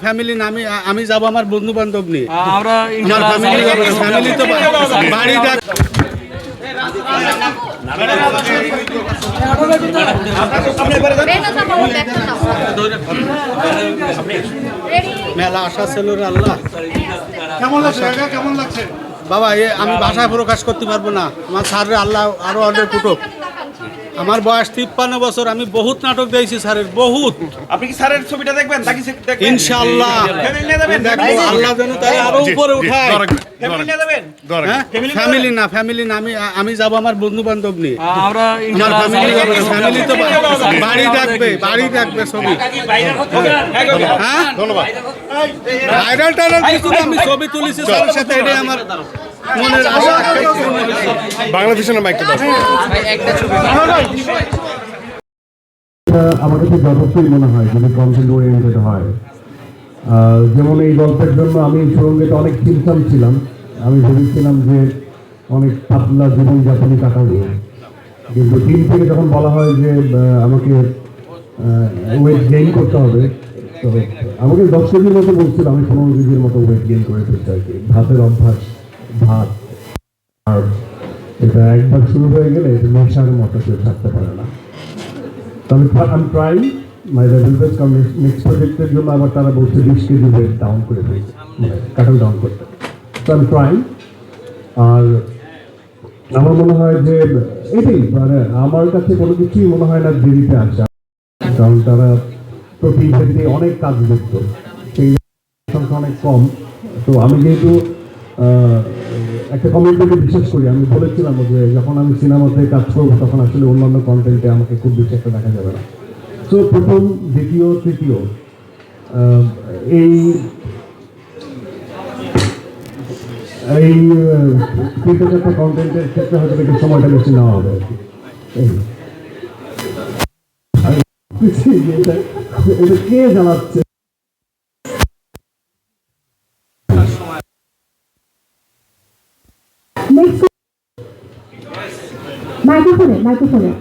Family না আমি আমি যাব আমার বন্ধু বান্ধব নিয়ে। আমরা আমার ফ্যামিলি যাবে, ফ্যামিলি তো বাড়ি ডাক। মেলা আশা ছিল রে আল্লাহ। কেমন লাগছে কেমন লাগছে বাবা আমি ভাষায় প্রকাশ করতে পারবো না। আমার স্যারের আল্লাহ আরো অনেক কুটুক। আমার বয়স 53 বছর, আমি বহুত নাটক দিয়েছি স্যারের, বহুত। আপনি কি স্যারের ছবিটা দেখবেন নাকি ইনশাআল্লাহ দেখবো, আল্লাহ যেন তাই আরো উপরে উঠায়। ফ্যামিলি না আমি যাব আমার বন্ধু বান্ধব নিয়ে। আমরা আমার ফ্যামিলি যাবে, ফ্যামিলি তো বাড়ি ডাকবে ছবি। হ্যাঁ ধন্যবাদ। ভাইরাল টাইরাল কিছু না, আমি ছবি তুলেছি স্যারের সাথে, এটাই আমার মনের আশা। বাংলাদেশের মাইকটা দাও। আমার কাছে যথেষ্টই মনে হয় যদি কন্টেন্ট ওরিয়েন্টেড হয়। যেমন এই গল্পের জন্য আমি সুরঙ্গেতে অনেক চিন্তাম ছিলাম। আমি ভেবেছিলাম যে অনেক পাতলা জীবনযাপনই কাটাবো, কিন্তু টিম থেকে যখন বলা হয় যে আমাকে ওয়েট গেইন করতে হবে, তো আমাকে 10 কেজির মতো বলছিল, আমি 15 কেজির মতো ওয়েট গেইন করে ফেলতে আর কি। ভাতের অভ্যাস, ভাত আর এটা একবার শুরু হয়ে গেলে নেশার মতো কেউ থাকতে পারে না। আমি ট্রাই মাই লেভেল বেস্ট, কারণ নেক্সট প্রজেক্টের জন্য আবার তারা বলছে 20 কেজি ওয়েট ডাউন করে ফেলছে, কাটল ডাউন করতে। তো আমি ট্রাই। আর আমার মনে হয় যে এটাই, মানে আমার কাছে কোনো কিছুই মনে হয় না দেরিতে আসে, কারণ তারা প্রতি ক্ষেত্রে অনেক কাজ যুক্ত, সেই সংখ্যা অনেক কম। তো আমি যেহেতু একটা কমিউনিটিকে বিশ্বাস করি, আমি বলেছিলাম যে যখন আমি সিনেমাতে কাজ করবো তখন আসলে অন্যান্য কন্টেন্টে আমাকে খুব বেশি একটা দেখা যাবে না। তো প্রথম, দ্বিতীয়, তৃতীয় এই তিনটে চারটা কন্টেন্টের ক্ষেত্রে হয়তো একটু সময়টা বেশি নেওয়া হবে আর কি। এটা কে জানাচ্ছে? মাইক্রোফোনে